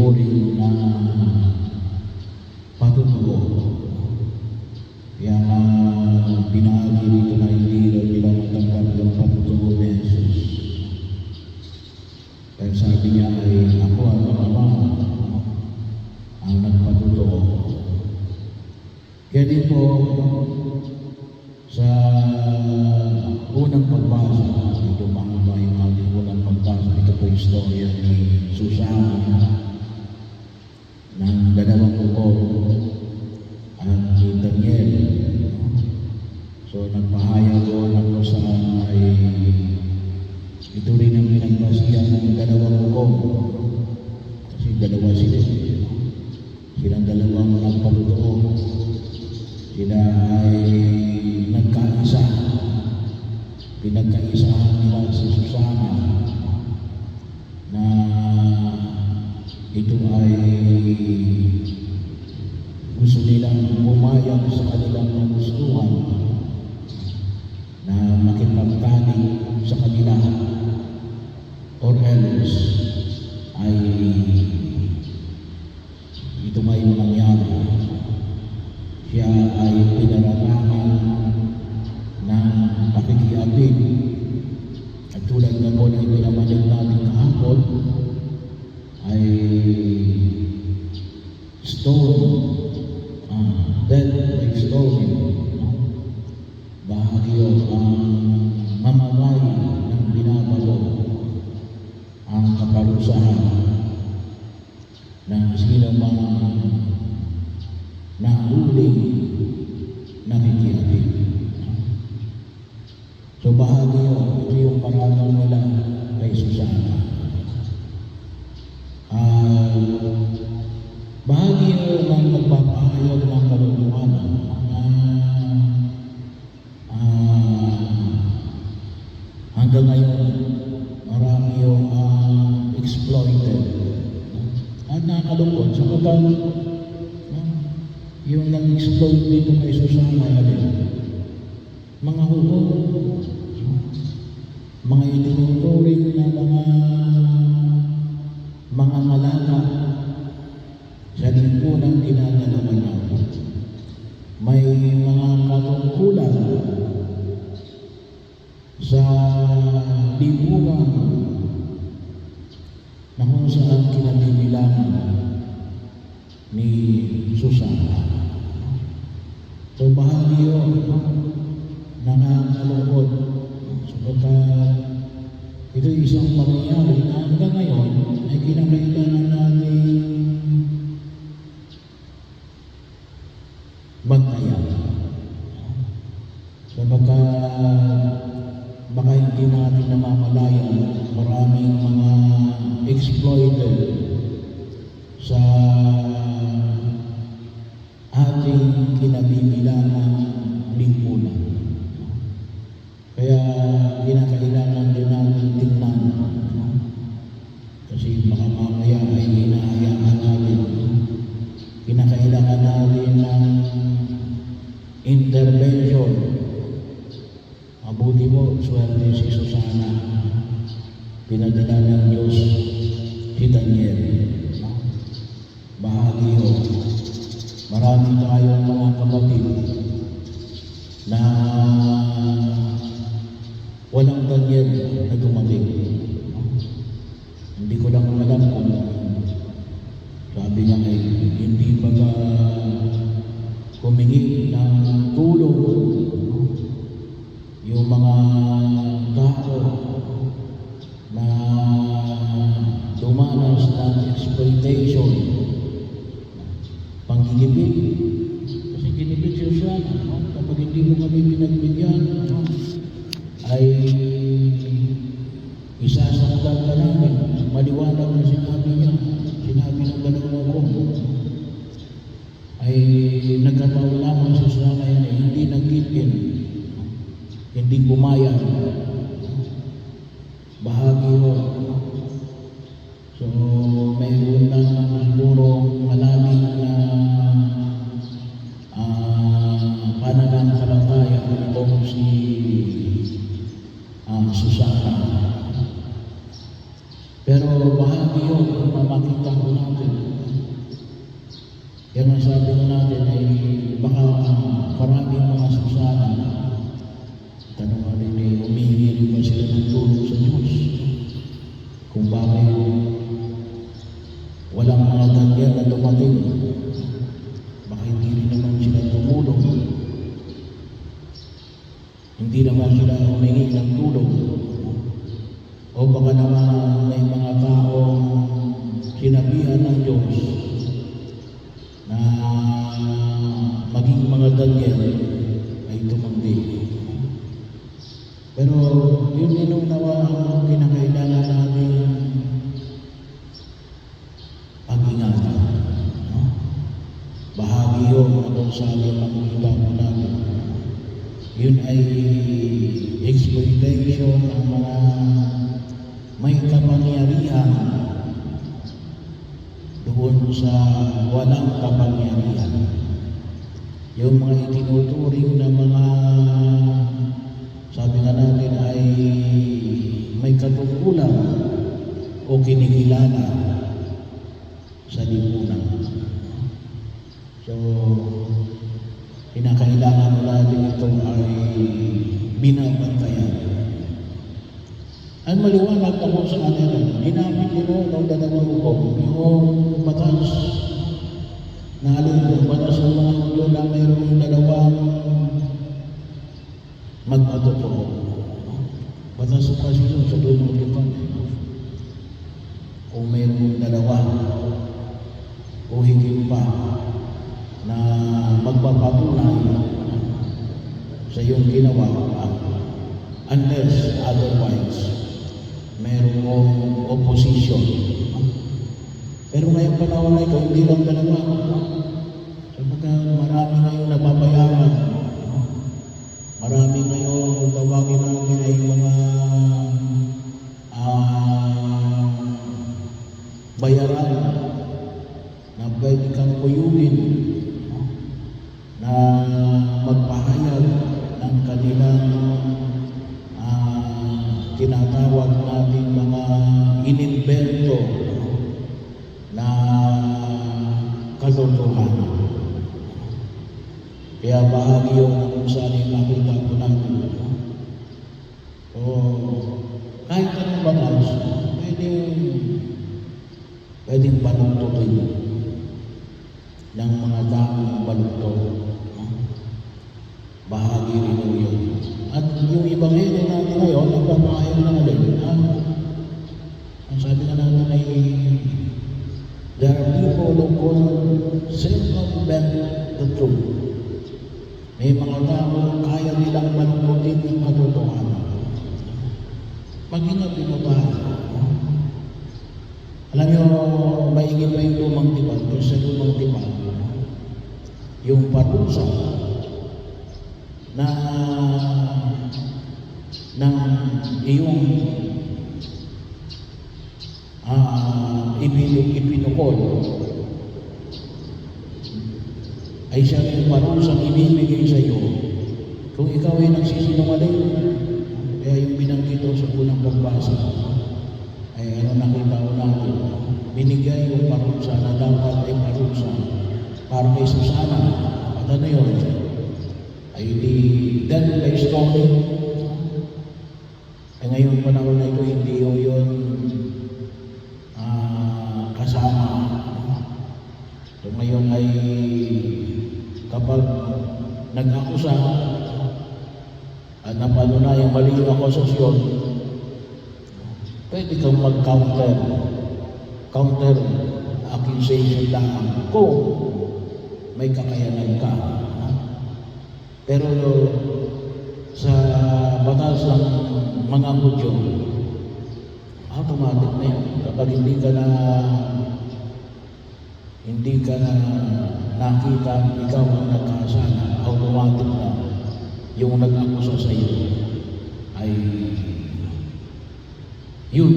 itinuring na patutuo. Kaya binahagi dito na hindi daw nila matanggap yung patutuo ni Jesus. Kaya sabi niya ay ako ang Ama ang nagpatutuo. Kaya din po sa unang pagbasa, ito mahaba yung ating unang pagbasa, ito po yung istorya ni Susana ng dalawang ukol at ni Daniel. So nagpahayag doon ng kung saan ay ito rin ang pinagbasihan ng dalawang ukol. Kasi dalawa sila. Silang dalawang nagpatutuo. Sila ay nagkaisa. Pinagkaisahan nila si Susana na ito ay gusto nilang pumayag sa kanilang nagustuhan na makipagtani sa kanila or else ay ito may mangyari. Siya ay pinararangan ng pakikiapid at tulad na po na ipinamalig namin kahapon ay stone, death by stone. Bahagyo ang mamatay ng binabago ang kaparusahan ng sino mang nahuling nakikiapid. So bahagyo, ito yung paratang nila kay Susana. Bahagyo ng magpapahayag ng kalokohan hanggang ngayon marami yung exploited at nakakalungkot sapagkat yung nag-exploit dito kay Susana mga hukom, mga itinuturing na mga ngalaga sa lipunang ginagalawan natin. May mga katungkulan sa lipungan na kung saan kinabibilangan ni Susana. So bahagi yun nakakalungkot sapagkat ito isang pangyayari na hanggang ngayon ay kinakailangan natin bantayan. Sapagkat baka hindi natin namamalayan maraming mga exploited sa ating kinabibilangan lipunan. Kaya kinakailangan din natin tingnan kasi baka mamaya ay hinahayaan natin. Kinakailangan natin ng intervention. Mabuti mo, swerte si Susana. Pinadala ng Diyos si Daniel. Bahagi yun. Marami tayong mga kapatid na walang Daniel na dumating. Hindi ko lang alam kung sabi niya ay hindi baga humingi ng tulong yung mga tao na dumanas ng exploitation, panggigipit. Kasi ginipit si Susana, kapag hindi mo kami pinagbigyan, ay isasaktan ka namin. Maliwanag na sinabi niya, sinabi ng dalawang ko, ay nagkataon lamang si Susana yan ay hindi nagkitin, hindi bumayan. Bahagi yun. So, mayroon lang siguro malamig na pananampalataya kung si Susana. Pero bahagi yun kung makita ko natin Kaya nga sabi ko natin ay baka maraming mga susana, tanong nga rin eh, humihingi rin ba sila ng tulong sa Diyos? Kung bakit walang mga ganyan na dumating, baka hindi rin naman sila tumulong, hindi naman sila humingi ng tulong, o baka naman may mga taong sinabihan ng Diyos na maging mga Daniel ay tumanggi. Pero yun inunawa ang kinakailangan natin pag-ingatan. No? Bahagi yun na kung saan yung makikita mo natin. Yun ay exploitation ng mga may kapangyarihan doon sa walang kapangyarihan. Yung mga itinuturing na mga, sabi nga natin, ay may katungkulan o kinikilala sa lipunan. So, kinakailangan natin ito ay binabantayan. Ang maliwanag ako sa kanila, ginamit nyo ng dalawang hukom, yung batas na alin, batas ng mga hukom na mayroong dalawang magpatotoo. Batas ng kasi yun sa dunong lipan. Kung mayroong dalawa o higit pa na magpapatunay sa iyong ginawa, unless otherwise merong opposition. Pero ngayong panahon na ito, hindi lang dalawa. Sapagkat marami ngayong nababayaran. Marami ngayong tawagin natin ay mga bayaran na pwede kang kuyugin na magpahayag ng kanilang tinatawag natin mga inimbento na katotohanan. Kaya bahagi yun na kung saan yung makita ko natin. So, kahit anong batas, pwedeng baluktutin ng mga taong baluktot. Bahagi rin yun. At yung ebanghelyo natin ngayon, nagpapahayag na alin. Ang sabi nga natin ay, there are people who circumvent the truth. May mga tao kaya nilang malungkutin ng katotohanan. Mag-ingat din tayo. Alam nyo, maigit pa yung lumang tipan, pero sa lumang tipan, yung parusa na ng iyong ipinukol ay siya yung parusang ibibigay sa iyo kung ikaw ay nagsisinungaling. Kaya yung binanggit sa unang pagbasa ay nakita ko natin, binigay yung parusa na dapat ay parusa para kay Susana. At ano yun? Ay di dahil by story. Ay ngayon panahon na ito, hindi yun kasama. So ngayon ay kapag nag-akusa at napalunay ang mali yung akusasyon, pwede kang counter accusation lang kung may kakayanan ka. Pero sa batas ng mga Hudyo, automatic na yun. Kapag hindi ka na nakita ikaw ang nagkasala, automatic na yung nag-akusa sa iyo ay yun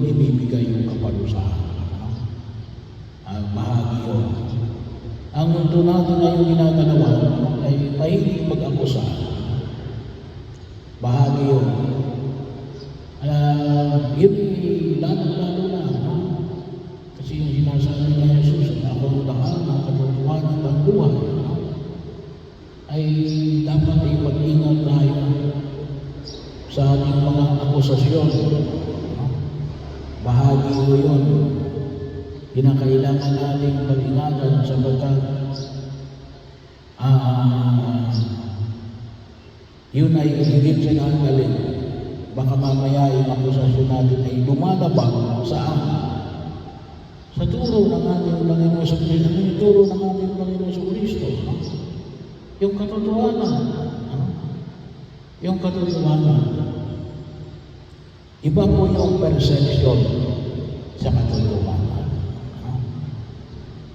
ibibigay yung kaparusahan. Bahagi yun. Ang mundo natin ngayong ginagalawa ay mahilig mag-akusa. Bahagi yun. Yun lalo na. Kasi yung sinasabi ni Jesus, akong daan ng katotohanan. akusasyon. Bahagi ko yun. Kinakailangan nating pag-ingatan sapagkat yun ay higit sinagaling. Baka mamaya yung akusasyon natin ay lumalabag saan? Sa turo ng ating Panginoon sa Kristo. Ano yung turo ng ating Panginoon sa Kristo? Yung katotohanan. Yung katotohanan. Iba po yung perception sa katotohanan.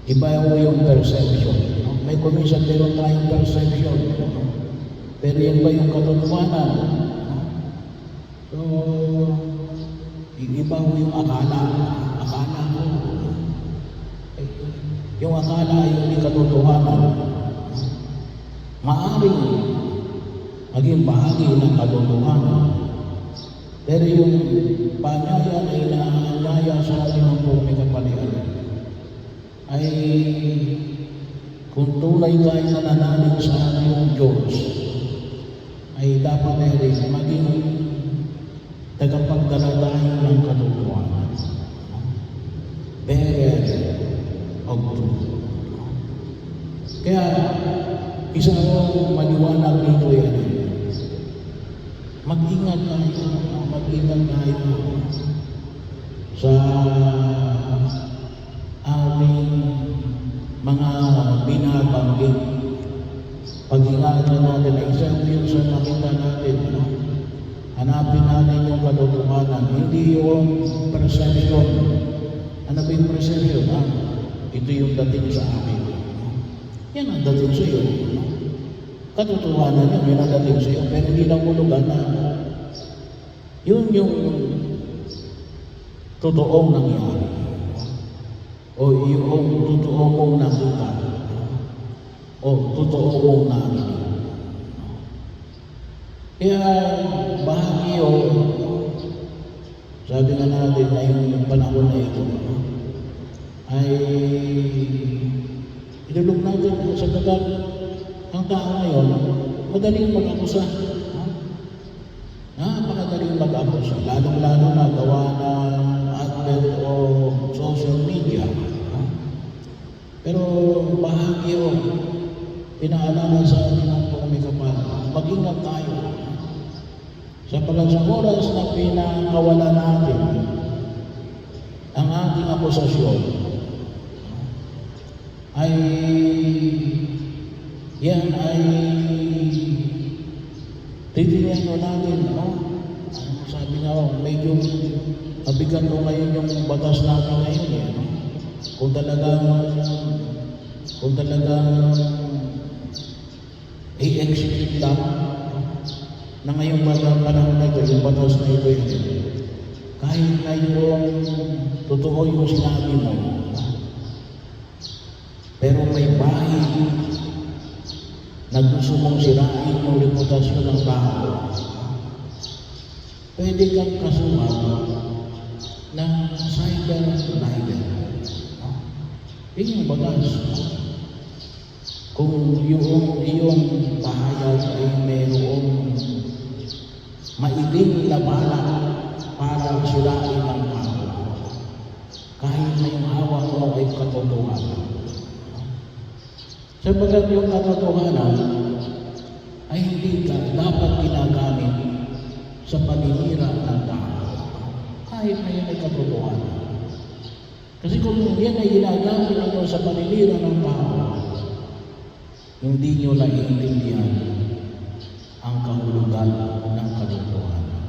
Iba po yung perception. May kuminsan meron tayong perception. Pero yan ba yung katotohanan? So, iba po yung akala. Akala ko. Yung akala ay hindi katotohanan. Maaring maging bahagi ng katotohanan. Pero yung panyayan ay naanyaya sa atin ng may kapalian ay kung tunay tayo nananalig sa ating Diyos ay dapat ay maging tagapagdala tayo ng katotohanan. Bearer of truth. Kaya isa ko maliwanag dito yan. Mag-ingat tayo sa aming mga binabanggit. Pag-ingatan natin na isang yun sa nakita natin. Hanapin natin yung katotohanan, hindi yung perception. Ano ba yung perception? Ito yung dating sa amin. Yan ang dating sa iyo. Katotohanan yun, yun ang dating sa iyo. Pero hindi lang hulugan na yun yung totoong nangyari. O yung totoong mong nakita. O totoong mong narinig. Kaya bahagi yun, sabi nga natin na yung panahon na ito, ay idulog natin sa tagal ang tao ngayon, madaling mag-akusa. Napakadaling mag-akusa, lalong-lalo na gawa ng advent o social media. Pero bahagi yun, pinaalala sa atin ang pumikapal, mag-ingat tayo. Sapagkat sa oras na pinakawala natin ang ating akusasyon, ay yan ay titingnan natin, sabi nga, medyo mabigat mo ngayon yung batas natin ngayon, kung talagang i-execute lang na ngayong panahon na ito, yung batas na ito, kahit na yung totoo yung sinabi mo, pero may bahid na gusto mong sirain yung reputasyon ng tao, pwede kang kasuhan ng cyber libel. Yun yung batas. Kung yung iyong pahayag ay mayroong mailing na bala para sirain ang tao, kahit na yung hawak mo ay katotohanan. Sabagat yung katotohanan ay hindi dapat ginagamit sa paninira ng tao, kahit na yan ay katotohanan. Kasi kung yan ay ginagamit nyo sa paninira ng tao, hindi nyo naiintindihan ang kahulugan ng katotohanan.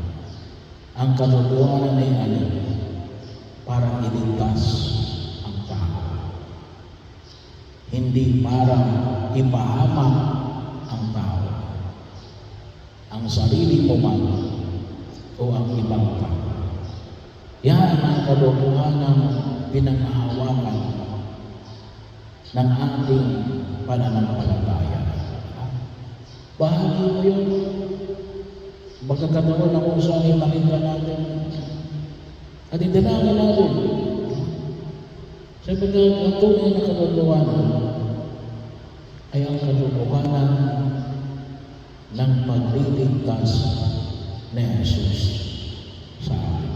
Ang katotohanan ay ano? Para iligtas ang tao. Hindi para ipahamak ang tao. Ang sarili mo man o ang ibang tao. Yan ang katotohanan pinanghahawakan ng ating pananampalataya. Bahagi mo yun. Pagkakataon na kung saan ay makita natin at idalagan natin. Sabagat ang tunay na katotohanan ay ang katotohanan ng pagliligtas ni Jesus. sa amin.